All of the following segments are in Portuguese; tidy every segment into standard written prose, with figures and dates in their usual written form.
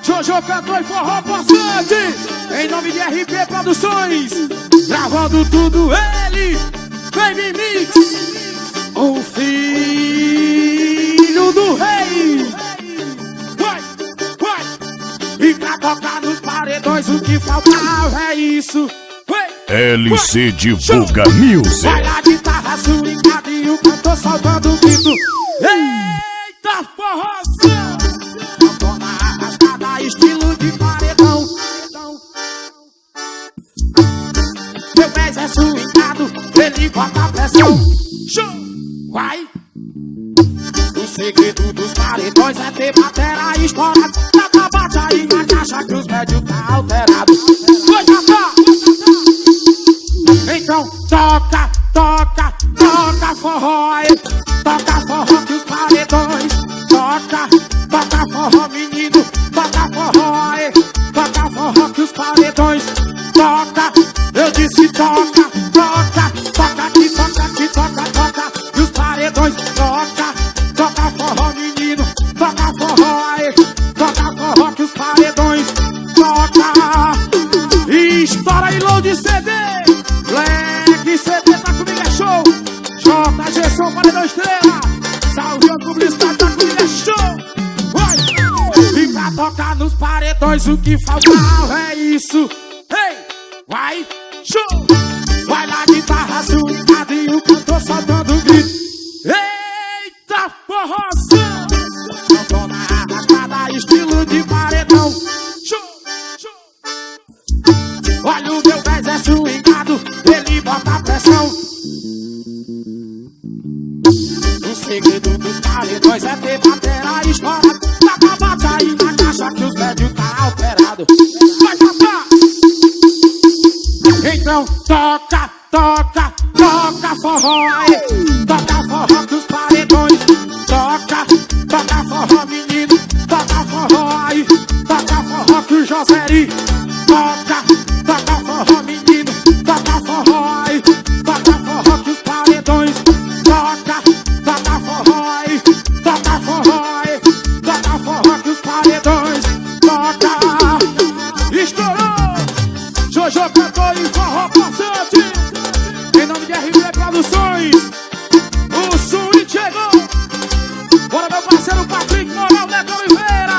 Jojo cantor e forró passante, em nome de RP Produções, gravando tudo ele, Baby Mix, o filho do rei. E pra tocar nos paredões o que faltava é isso. LC Divulga Music. Vai lá, guitarra swingada e o cantor soltando o grito. Eita forroção! Cantona arrastada, estilo de paredão. Meu pés é swingado, ele bota a pressão. Show! Vai! O segredo dos paredões é ter batera estourada. Tata bate aí na caixa que os médios tá alterado. Vai cantar! Então toca, toca, toca forró, toca forró que os paredões. Toca, toca forró menino, toca forró, toca forró que os paredões. Toca, eu disse toca, toca, toca aqui, toca aqui, toca, toca que os paredões. Toca, toca forró menino, toca forró, toca forró que os paredões. Toca, e estoura aí load CD. Black CD tá comigo é show. JG Som Paredão Estrela. Salve o publicidade tá comigo é show. Vai. E pra tocar nos paredões o que faltava é isso. Ei, vai, show. Vai lá, guitarra swingada e o cantor soltando o grito. Eita forroção! Cantona arrastada, estilo de paredão. Show, show. Olha o meu pés é swingado, ele bota a pressão. O segredo dos paredões é ter batera estourada. Tata bate aí na caixa que os médios tá alterado. Vai cantar! Então toca, toca, toca forró, toca forró que os paredões. Toca, toca forró menino, toca forró, toca forró que o Joseri. Toca, toca forró menino, toca forró, toca forró que os paredões. Toca, toca forró, toca forró, toca forró que os paredões. Toca, estourou, Jojo cantor e forró passante, em nome de RP Produções. O swing chegou. Bora meu parceiro Patrick Moral, Neto Oliveira.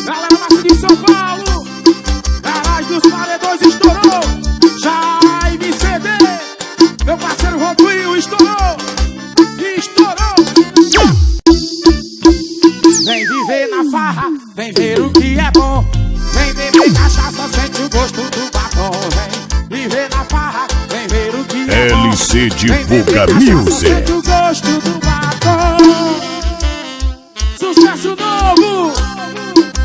Galera nasce de São Paulo. Garagem dos paredões estourou. Jaime CD. Meu parceiro Rodrigo estourou. Estourou. Vem viver na farra, vem ver o que é bom. Vem beber cachaça, sente o gosto do batom. Vem viver na farra, vem ver o que é bom. LC Divulga Music. Music. O gosto do batom. Sucesso novo.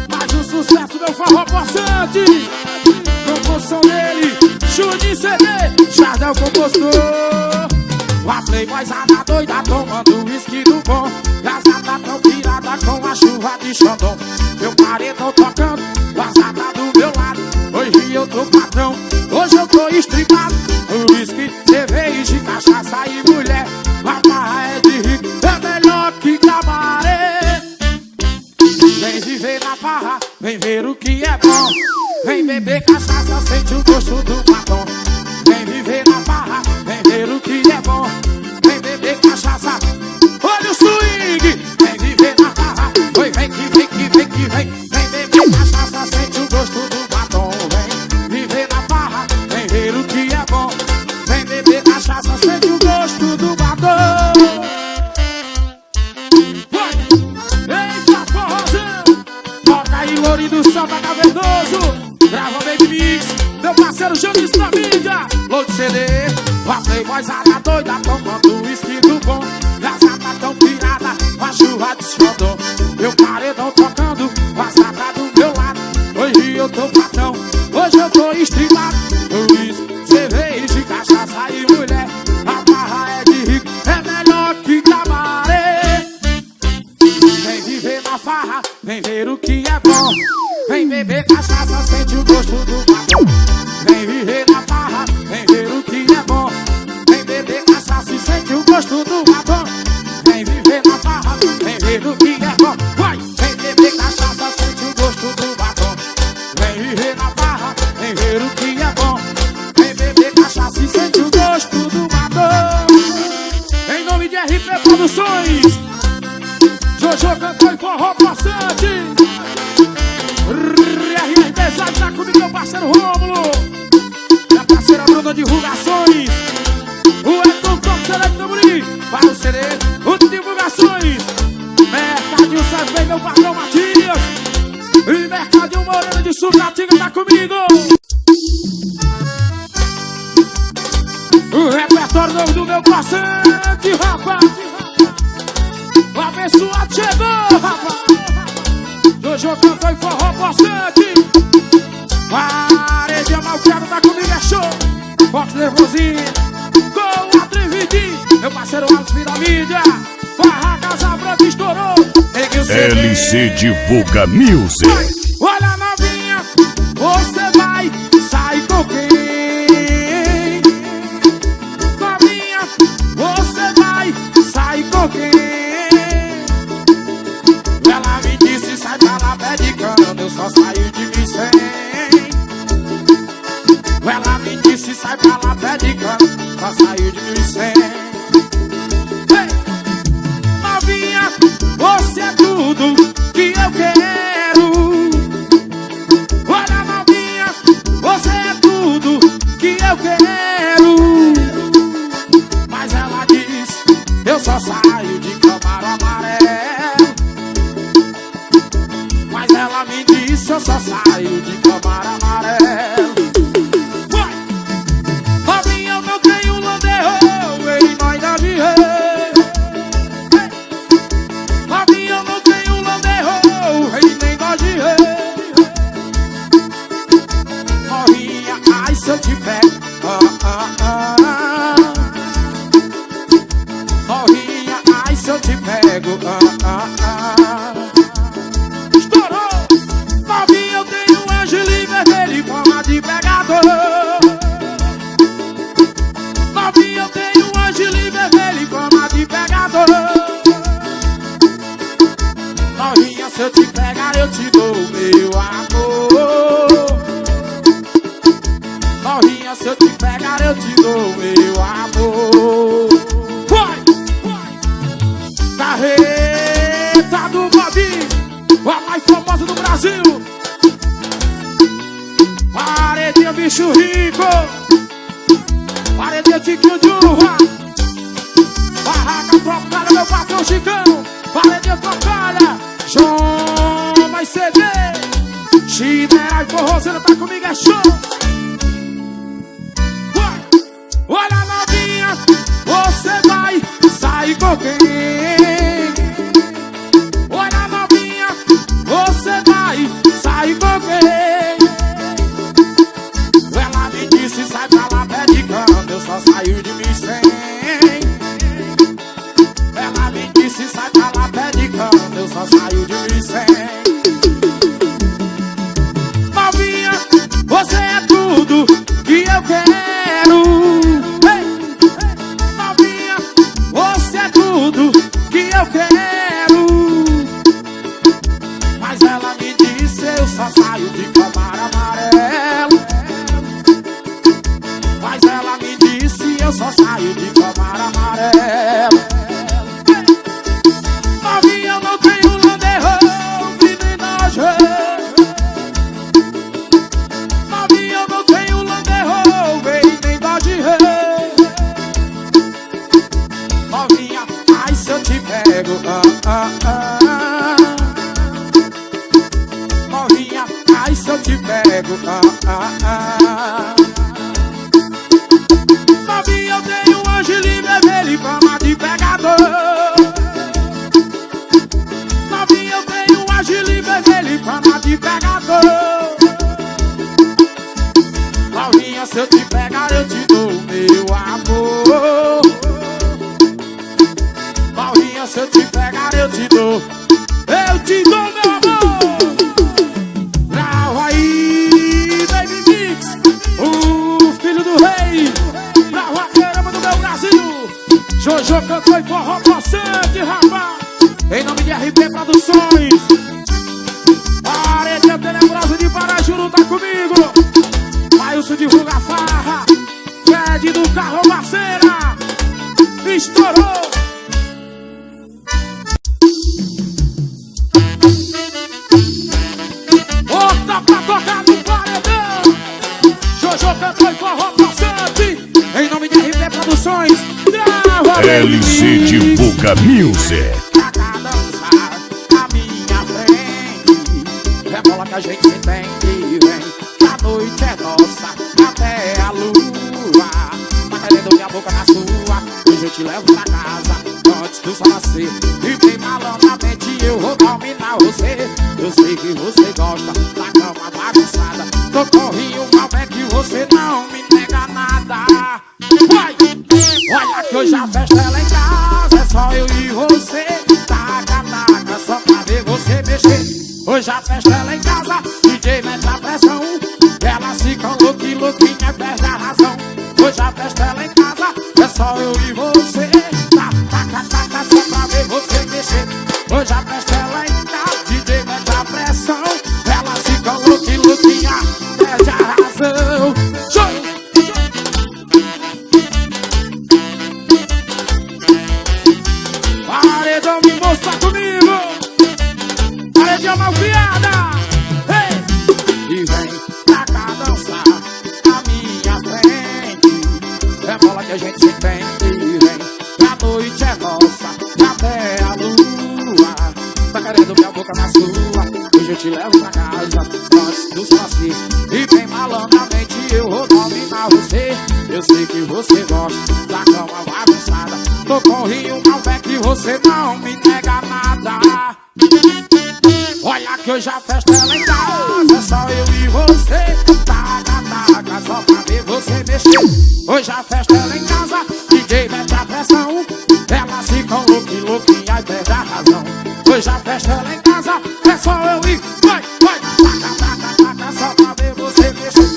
Mais um sucesso, meu forró passante. Composição dele, Juninho CD, Jardel compostor. A playboyzada doida tomando whisky do bom. Gazada tão pirada com a chuva de Xandão. Meu paredão tocando, vazada do meu lado. Hoje eu tô patrão, hoje eu tô estripado. Whisky, cerveja, cachaça e mulher. A barra é de rico, é melhor que cabaré. Vem viver na barra, vem ver o que é bom. Vem beber cachaça, sente o gosto do batom. Vem viver na barra, vem ver o que é bom. Vem beber cachaça, olha o swing. Vem viver na barra, oi, vem que vem que vem que vem. Vem beber cachaça, sente o gosto do batom. Vem viver na barra, vem ver o que é bom. Vem beber cachaça, sente o gosto do batom. Eita forrozão! Toca aí, Louri do Santa Cavernoso. Grava Baby Mix, meu parceiro Janis da mídia. Load CD, a playboyzada doida tomando whisky do bom. Gazada tão pirada, a chuva de Xandão. Meu paredão tocando, vazada do meu lado. Hoje eu tô patrão, hoje eu tô estribado. Whisky, cerveja, cachaça e mulher. A barra é de rico, é melhor que cabaré. Vem viver na farra, vem ver o que é bom. Vem beber cachaça, sente o gosto do batom. Vem viver na farra, vem ver o que é bom. Vem beber cachaça e sente o gosto do batom. Vem viver na farra, vem ver o que é bom. Vai! Vem beber cachaça, sente o gosto do batom. se sente o gosto do batom. Em nome de RP Produções, Jojo cantou e forró bastante. RR Pesado tá comigo, meu parceiro Rômulo. Minha parceira Bruna Divulgações. O Edson Top Selecta Muri. Para o CD, o Divulgações. Mercadinho sai bem, meu patrão Matias. E Mercadinho Moreno de Sucatinga tá comigo. O repertório novo do meu paciente, rapaz. O abençoado chegou, rapaz. Jojo cantou e forró bastante. Parede malcriado tá comigo, é show. Fox nervosinho, com a Trividinho. Meu parceiro Alves Piramídia. Barra Casa Branca estourou. LC Divulga Music. Olha novinha, você vai sair com quem? Novinha, você vai sair com quem? Ela me disse, sai pra lá, pé de cana, eu só saio de 1.100. Ela me disse, sai pra lá, pé de cana, só saio de 1.100. Novinha, você é tudo que eu quero. Olha novinha, você é tudo que eu quero. Mas ela diz, eu só saio de Camaro amarelo. Mas ela me disse, eu só saio de Camaro amarelo. Vai! Novinha, eu não tenho Land Rover e nós dá de rei. Novinha, eu não tenho Land Rover e nem dá de rei. Novinha, ai se eu te pego. Novinha, ai se eu te pego. Estourou! Novinha, eu tenho um angelim vermelho em forma de pegador. Novinha, eu tenho um angelim vermelho em forma de pegador. Novinha, se eu te pegar eu te dou meu amor. Novinha, se eu te pegar eu te dou meu amor. Vai! Carreta do Bobinho, a mais famosa do Brasil. Paredinha bicho rico. Paredinha Tiquinho de Urra. Barraca trocada, meu patrão Chicão. Paredinha trocada, João vai ceder. Chibera e forrozeira tá comigo, é show. Vai. Olha novinha, você vai sair com quem? Olha novinha, você vai sair com quem? Ela me disse, sai pra lá, pé de cana, eu só saio de 1.100. Ela me disse, sai pra lá, pé de cana, eu só saio de 1.100. Novinha, você é tudo que eu quero. Ei, novinha, você é tudo que eu quero. Mas ela me disse, eu só saio de Camaro amarelo. Mas ela me disse, eu só saio de Camaro amarelo. Novinha, eu não tenho Land Rover nem Dodge. Novinha, eu não tenho Land Rover e nem Dodge. Novinha, ai se eu te pego. Novinha, ai se eu te pego. Novinha, eu tenho um angelim vermelho em forma de pegador. Novinha, eu tenho um angelim vermelho em forma de pegador. Novinha, se eu te pegar eu te dou meu amor. Novinha, se eu te pegar eu te dou meu amor. Brava aí, Baby Mix, o filho do rei. Brava caramba do meu Brasil. Jojo cantou e forró bastante, rapaz. Em nome de RP Produções. Paredinha Tenebrosa de Parajuru tá comigo. Mailson divulga a farra. LED do carro, parceira. Estourou. Bota pra tocar no paredão. Jojo cantou e forró passante. Em nome de RP Produções. LC Divulga Music. Pra dançar na minha frente. Rebola que a gente se entende. Vem, a noite é nossa até a lua. Tá querendo minha boca na sua. Hoje eu te levo pra casa antes do sol nascer. E bem malandramente eu vou dominar você. Eu sei que você gosta da cama bagunçada. Tô correndo mal bem que você não me nega nada. Vai! Olha que hoje a festa ela em casa. É só eu e você. Taca, taca, só pra ver você mexer. Hoje a festa ela em casa. DJ mete a pressão. Elas ficam louquinha, perde a razão. Hoje a festa ela em casa. É só eu e você. Taca, taca, só pra ver você mexer. Hoje a festa ela em casa. DJ mete a pressão. Elas ficam louquinha, perde a razão. Show! Paredão me mostra comigo. Paredão malcriada. Hey! E vem pra cá dançar na minha frente. É bola que a gente se entende. E vem, a noite é nossa até a lua. Tá querendo minha boca na sua. Hoje eu te levo pra casa antes do sol nascer. E bem malandramente eu vou dominar você. Eu sei que você gosta da cama bagunçada. Tô com o Rio Malbec e você não me nega nada. Olha que hoje a festa ela em casa. É só eu e você. Taca, taca, só pra ver você mexer. Hoje a festa ela em casa. DJ mete a pressão. Elas ficam louquinha e perde a razão. Hoje a festa ela em casa. É só eu e vai, vai. Taca, taca, taca, só pra ver você mexer.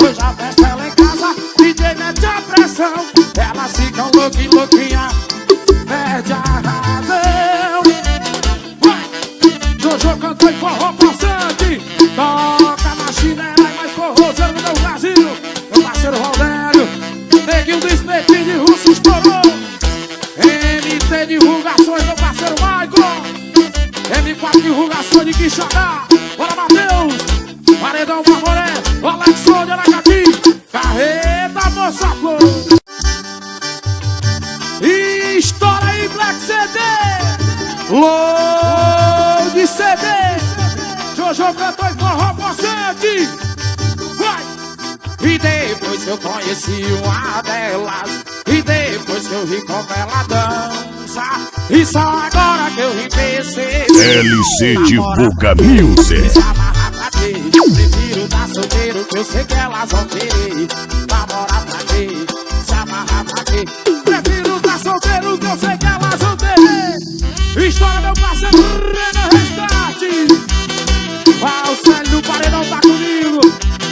Hoje a festa ela em casa. DJ mete a pressão. Elas ficam louquinha, perde a razão. Vai! Jojo cantou e forró passante. Toca na chinela e mais forrozeiro no meu Brasil. Meu parceiro Rogério. Neguinho do espetinho de russo estourou. MT Divulgações, meu parceiro Michael. M4 Divulgações de Quixadá. Bora, Matheus. Paredão Barboré. Alexandre de Aracati. Carreta, moça flor. E estoura aí, Black CD. Load CD. Jojo cantou e forró passante. Vai! E depois eu conheci uma delas. E depois que eu vi como ela dança. E só agora que eu vi perceber. LC Divulga Music. Prefiro dar solteiro que eu sei que elas vão querer. Namorar pra quê? Se amarrar pra quê? Prefiro dar solteiro que eu sei que elas vão querer. História meu parceiro Renan Restart. Valcélio do Paredão tá comigo.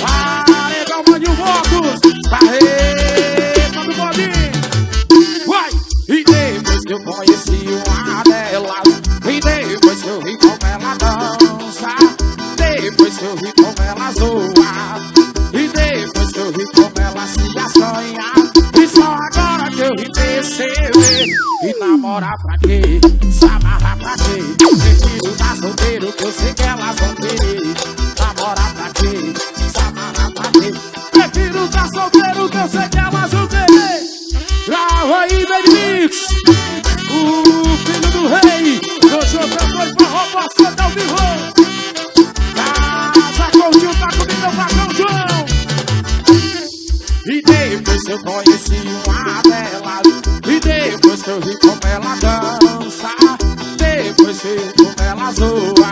Paredão mande votos. Carreta do bodinho. Vai! E depois que eu conheci uma delas. E depois que eu vi como ela dança. Depois que eu vi como ela zoa. E depois que eu vi como ela se assanha. E só agora que eu vi perceber. E namorar pra quê? Se amarrar pra quê? Prefiro dar solteiro que eu sei que elas vão querer. Namorar pra quê? Se amarrar pra quê? Prefiro dar solteiro que eu sei que elas vão querer. Grava aí, Baby Mix. O filho do rei. Jojo cantou e forró passando ao vivo. Casa Coutinho tá comigo, meu patrão João. E depois que eu conheci uma delas. E depois que eu vi como ela dança. Depois que eu vi como ela zoa.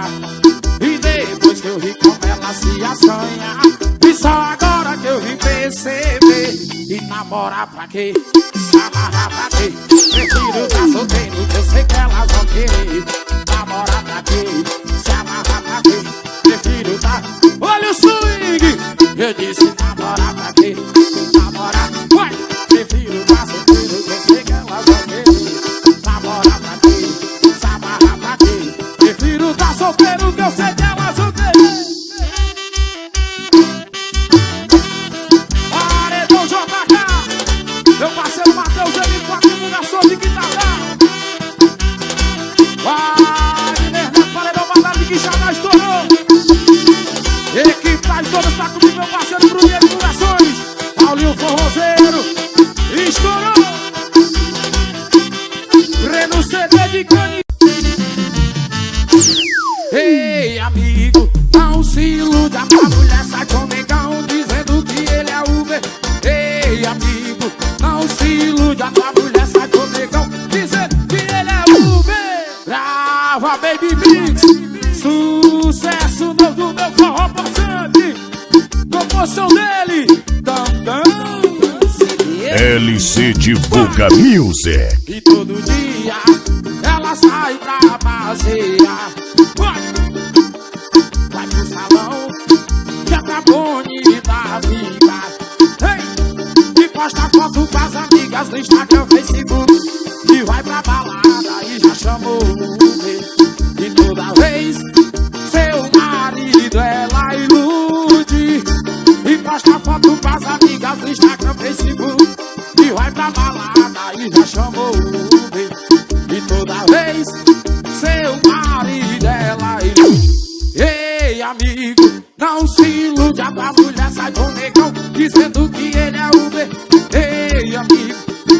E depois que eu vi como ela se assanha. E só agora que eu vim perceber. E namorar pra quê? Se amarrar pra quê? Prefiro dar solteiro que eu sei que elas vão querer. Namorar pra quê? Se amarrar pra quê? Prefiro dar... Olha o swing! Eu disse namorar pra quê? Namorar, vai! Prefiro dar solteiro que eu sei que elas vão querer. Namorar pra quê? Se amarrar pra quê? Prefiro dar solteiro que eu sei que elas vão querer. Paredão JK. forrozeiro. Estourou. Reno CD de Cani. Ei, amigo, não se iluda, a mulher sai com o negão dizendo que ele é Uber. Ei, amigo, não se iluda, a mulher sai com o negão dizendo que ele é Uber. Grava Baby Mix, sucesso novo do meu forró passante. Composição dele, LC Divulga Music. E todo dia ela sai pra passear. Vai pro salão, já tá bonita ficar. Ei, e posta foto com as amigas no Instagram, Facebook. E vai pra balada e já chamou o Uber. E toda vez seu marido ela ilude. E posta foto com as amigas no Instagram, Facebook. E vai pra balada e já chamou o Uber. E toda vez seu marido ela ilude. Ei, amigo, não se ilude, a tua mulher sai com o negão dizendo que ele é Uber. Ei, amigo,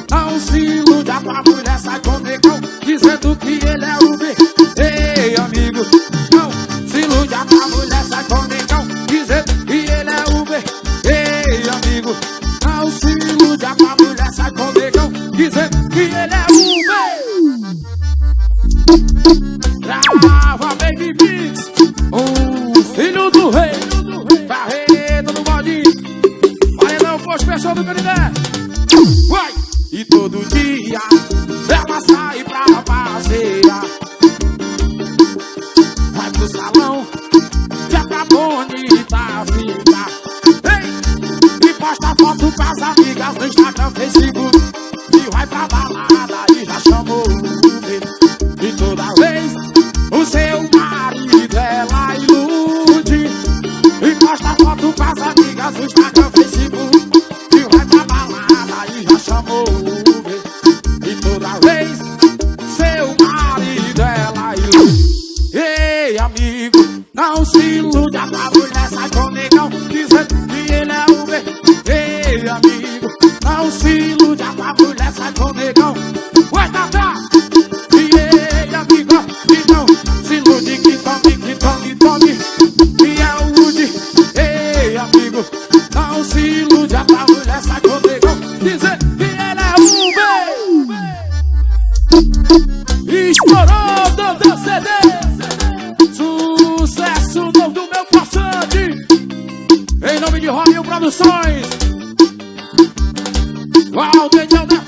não se ilude, a tua mulher sai com o negão dizendo que ele é Uber. Ei, amigo, não se ilude, a tua mulher sai com o negão dizendo que ele é Uber. Ei, amigo, não se ilude, a tua mulher sai com o negão dizendo que ele é Uber. Grava Baby Mix, o filho do rei, Barreto do Baldinho. Paredão, posto pessoal do Canindé. Vai! E todo dia ela sai pra passear. Vai pro salão, já tá bonita ficar. Ei! E posta foto com as amigas no Instagram, Facebook. E vai pra balada e já chamou o Uber. E toda vez o seu marido ela ilude. E posta foto com as amigas no Instagram, Facebook. E vai pra balada e já chamou o Uber. E toda vez seu marido ela ilude. Ei, amigo, não se ilude, a tua mulher sai com o negão dizendo que ele é Uber. Ei, amigo, não se ilude, a tua mulher sai com o negão. Vai, Tata! E amigo, então se ilude, que tome, que é o Woody. Ei, amigo, não se ilude, a tua mulher sai com o negão dizendo que ele é Uber. Estourou do CD, sucesso novo do meu passante. Em nome de Robinho Produções, Valdeirão da